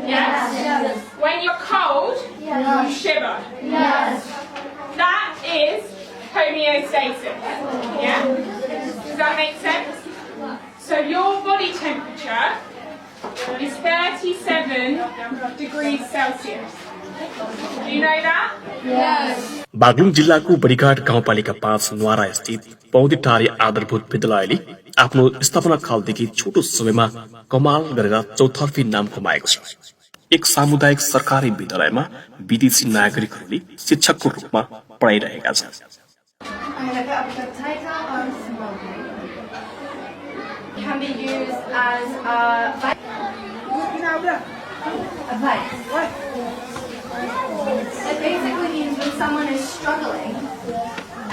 Yes. When you're cold, you shiver. Yes. That is homeostasis. Yeah? Does that make sense? So your body temperature is 37 degrees Celsius. Do you know that? Yes. Baglung जिल्लाको बडीघाट गाउँपालिका 5 न्वारा स्थित पौधेटारी आधारभूत विद्यालयले आफ्नो स्थापना कालदेखि छोटो समयमा कमाल गरेर चौतर्फी नाम कमाएको छ। एक सामुदायिक सरकारी विद्यालयमा विदेशी नागरिकहरूले शिक्षकको रूपमा पढाइरहेका छन्। Can be used as advice. It basically means when someone is struggling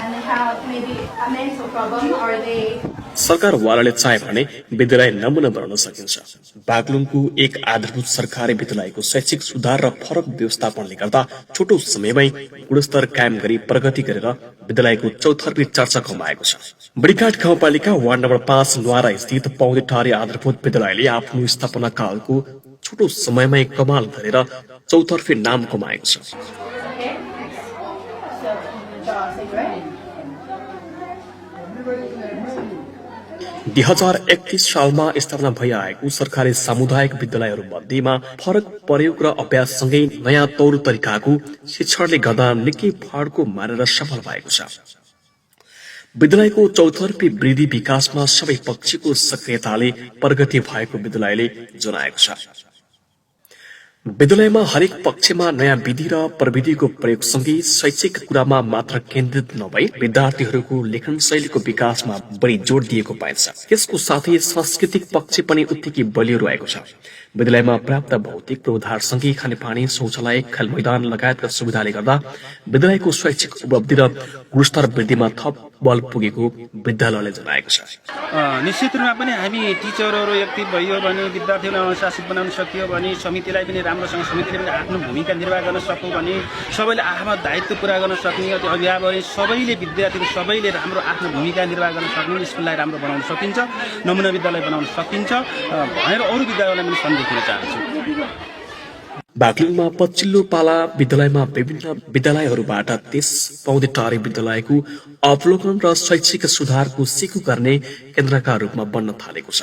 and they have maybe a mental problem or they सरकारवालाले चाहे भने विद्यालय नमुना बनाउन सकिन्छ। बागलुङको एक आधारभूत सरकारी विद्यालयको शैक्षिक सुधार र फरक व्यवस्थापनले गर्दा छोटो समयमै गुणस्तर कायम गरी प्रगति गरेर विद्यालयको चौतर्फी चर्चा कमाएको छ। बडीघाट गाउँपालिका वार्ड नम्बर 5 न्वारा स्थित पौधेटारी आधारभूत विद्यालयले आफ्नो स्थापना कालको छोटो समयमै कमाल गरेर चौतर्फी नाम कमाएको छ। 2031 सालमा स्थापना भई आएको सरकारी सामुदायिक विद्यालयहरू मध्येमा फरक प्रयोग र अभ्याससँगै नयाँ तौर तरिकाको शिक्षणले गर्दा निकै फाड्को मारेर सफल भएको छ। विद्यालयको चौतर्फी वृद्धि विकासमा सबै पक्षको सक्रियताले प्रगति भएको विद्यालयले जनाएको छ। विद्यालयमा हरेक पक्षमा नयाँ विधि र प्रविधिको प्रयोगसँगै शैक्षिक कुरामा मात्र केन्द्रित नभई विद्यार्थीहरूको लेखन शैलीको विकासमा बढी जोड दिएको पाइन्छ। यसको साथै सांस्कृतिक पक्ष पनि उत्तिकै बलियो रहेको छ। विद्यालयमा पर्याप्त भौतिक पूर्वाधारसँगै खानेपानी, शौचालय, खेल मैदान लगायतका सुविधाले गर्दा विद्यालयको शैक्षिक उपलब्धि र गुणस्तर वृद्धिमा थप बल पुगेको विद्यालयले जनाएको छ। निश्चित रूपमा पनि हामी टिचरहरू एक्टिभ भइयो भने विद्यार्थीलाई अनुशासित बनाउन सकियो भने समितिलाई पनि राम्रोसँग समितिले पनि आफ्नो भूमिका निर्वाह गर्न सक्यो भने सबैले आफ्नो दायित्व पूरा गर्न सक्ने, अभिभावक सबैले विद्यार्थीहरू सबैले राम्रो आफ्नो भूमिका निर्वाह गर्न सक्ने स्कुललाई राम्रो बनाउन सकिन्छ, नमुना विद्यालय बनाउन सकिन्छ भनेर अरू विद्यालयलाई पनि सन्देश दिन चाहन्छु। बागलुङमा पछिल्लो पाला विद्यालयमा विभिन्न विद्यालयहरूबाट त्यस पौधेटारी विद्यालयको अवलोकन र शैक्षिक सुधारको सिकु गर्ने केन्द्रका रूपमा बन्न थालेको छ।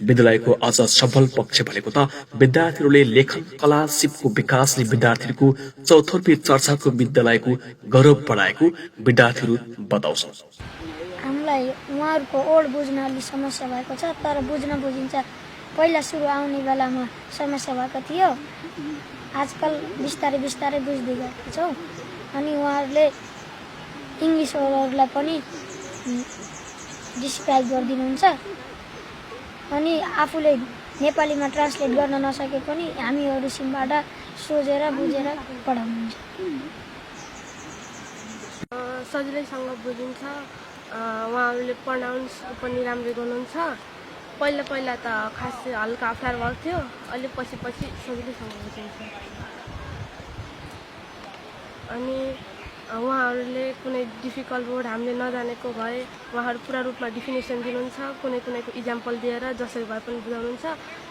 विद्यालयको अझ सफल पक्ष भनेको त विद्यार्थीहरूले लेखन कला सिपको विकासले विद्यार्थीहरूको चौतर्फी चर्चाको विद्यालयको गौरव बढाएको विद्यार्थीहरू बताउँछन्। हामीलाई उहाँहरूको ओड बुझ्न अलि समस्या भएको छ, तर बुझिन्छ। पहिला सुरु आउने बेलामा समस्या भएको थियो, आजकल बिस्तारै बिस्तारै बुझ्दै गएका छौँ। अनि उहाँहरूले इङ्ग्लिस वर्डहरूलाई पनि डिस्क्राइब गरिदिनुहुन्छ। अनि आफूले नेपालीमा ट्रान्सलेट गर्न नसके पनि हामीहरू सिमबाट सोझेर बुझेर पढाउनुहुन्छ। सजिलैसँग बुझिन्छ। उहाँहरूले प्रनाउन्स पनि राम्रै गर्नुहुन्छ। पहिला त खास हल्का अप्ठ्यारो भएको थियो, अहिले पछि सजिलैसँग बुझिन्छ। अनि उहाँहरूले कुनै डिफिकल्ट वर्ड हामीले नजानेको भए उहाँहरू पुरा रूपमा डिफिनेसन दिनुहुन्छ, कुनैको इक्जाम्पल दिएर जसरी भए पनि बुझाउनुहुन्छ।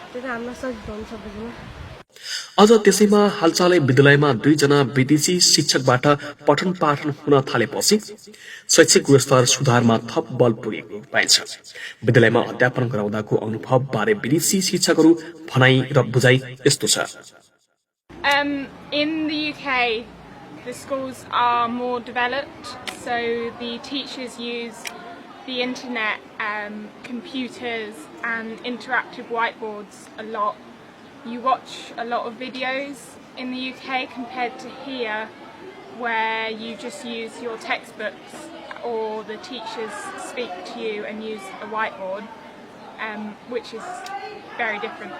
त्यो चाहिँ हामीलाई सजिलो हुन्छ बुझ्न। अझ त्यसैमा हालचालै विद्यालयमा 2 जना विदेशी शिक्षकबाट पठन पाठन हुन थालेपछि शैक्षिक गुणस्तर सुधारमा थप बल पुगेको पाइन्छ। विद्यालयमा अध्यापन गराउँदाको अनुभव बारे विदेशी शिक्षकहरू भनाइ र बुझाइ यस्तो छ। In the UK, the schools are more developed, so the teachers use the internet, computers and interactive whiteboards a lot. You watch a lot of videos in the UK compared to here, where you just use your textbooks or the teachers speak to you and use a whiteboard, which is very different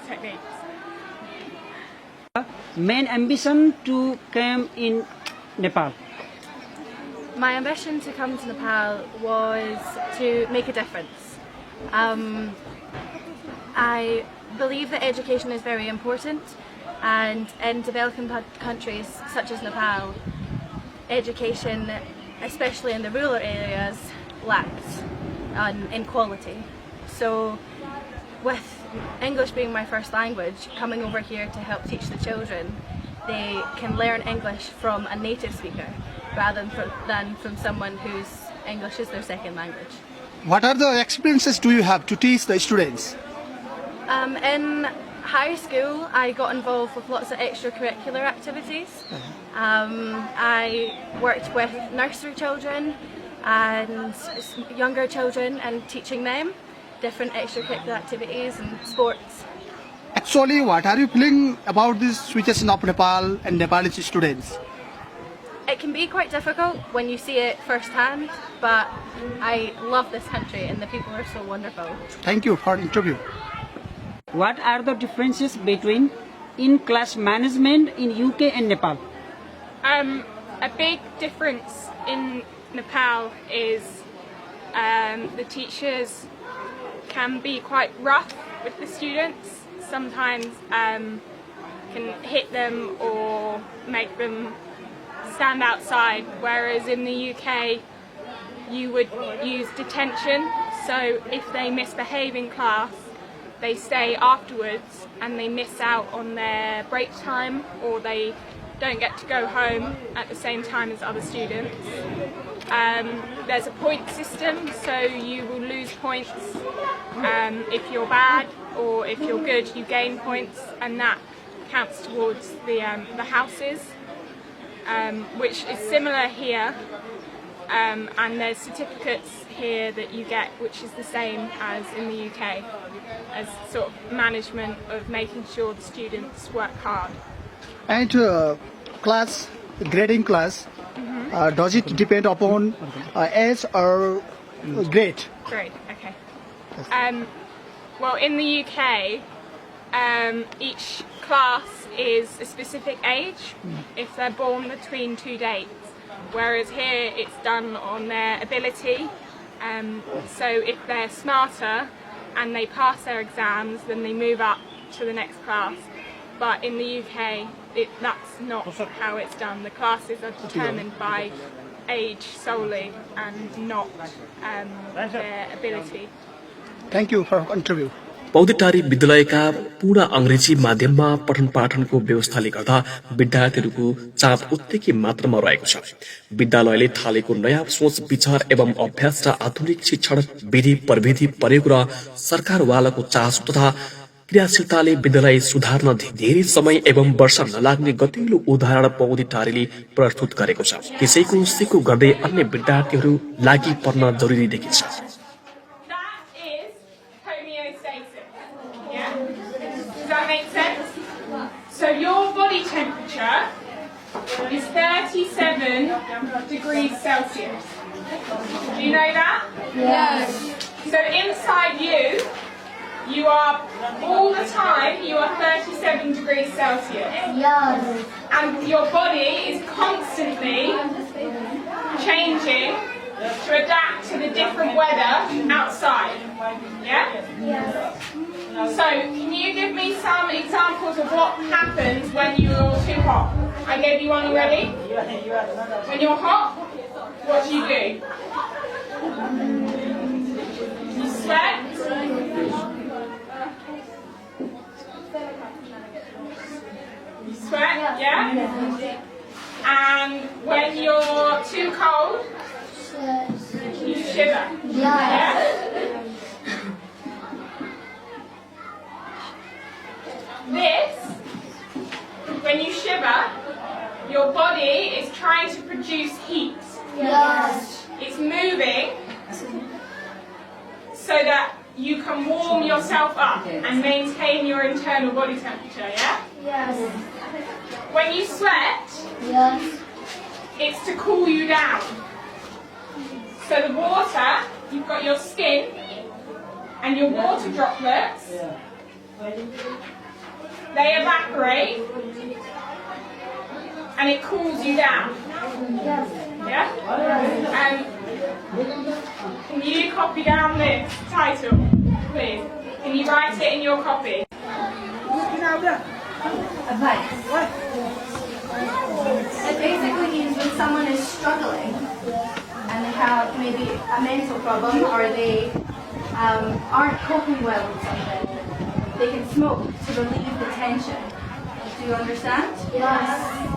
techniques. Main ambition to come in Nepal. My ambition to come to Nepal was to make a difference. I believe that education is very important, and in developing countries such as Nepal, education, especially in the rural areas, lacks in quality. So with English being my first language, coming over here to help teach the children, they can learn English from a native speaker rather than from someone whose English is their second language. What are the experiences do you have to teach the students? In high school, I got involved with lots of extracurricular activities. I worked with nursery children and younger children and teaching them different extracurricular activities and sports. Actually, what are you feeling about this situation of Nepal and Nepali students? It can be quite difficult when you see it firsthand, but I love this country and the people are so wonderful. Thank you for the interview. What are the differences between in-class management in UK and Nepal? A big difference in Nepal is the teachers can be quite rough with the students. Sometimes can hit them or make them stand outside, whereas in the UK you would use detention. So if they misbehave in class, they stay afterwards and they miss out on their break time, or they don't get to go home at the same time as other students. There's a point system, so you will lose points if you're bad, or if you're good you gain points, and that counts towards the houses, which is similar here, and there's certificates here that you get which is the same as in the UK, as sort of management of making sure the students work hard. And class, grading class, does it depend upon age or grade? Great, okay. Well, in the UK, each class is a specific age if they're born between 2 dates, whereas here it's done on their ability. So if they're smarter and they pass their exams, then they move up to the next class. But in the UK, that's not how it's done. The classes are determined by age solely and not their ability. Thank you for interview. पौडेटारी विद्यालयका पूर्ण अंग्रेजी माध्यममा पठन पाठनको व्यवस्थाले गर्दा विद्यार्थीहरूको चाप उत्तिकै मात्रामा रहेको छ। विद्यालयले थालेको नयाँ सोच विचार एवं अभ्यास र आधुनिक शिक्षण विधि प्रविधि प्रयोग र सरकारवालाको चासो तथा क्रियाशीलताले विद्यालय सुधार्न धेरै समय एवं वर्ष नलाग्ने गतिलो उदाहरण पौडेटारीले प्रस्तुत गरेको छ। त्यसैको सिको गर्दै अन्य विद्यार्थीहरू लागि पर्न जरुरी देखिन्छ। Does that make sense? So your body temperature is 37 degrees Celsius. Do you know that? Yes. So inside you are all the time, you are 37 degrees Celsius. Yes. And your body is constantly changing to adapt to the different weather outside. Yeah? Yes. So, can you give me some examples of what happens when you're too hot? I gave you one already. When you're hot, what do? You sweat. You sweat, yeah? And when you're too cold, you shiver. Yeah? This, when you shiver, your body is trying to produce heat. Yes. It's moving so that you can warm yourself up and maintain your internal body temperature, yeah? Yes. When you sweat, Yes. it's to cool you down. So the water, you've got your skin and your water droplets, they evaporate and it cools you down. Yes. Yeah? Can you copy down this title, please? Can you write it in your copy? It basically means when someone is struggling and they have maybe a mental problem or they aren't coping well with something, they can smoke to relieve the tension. Do you understand? Yes.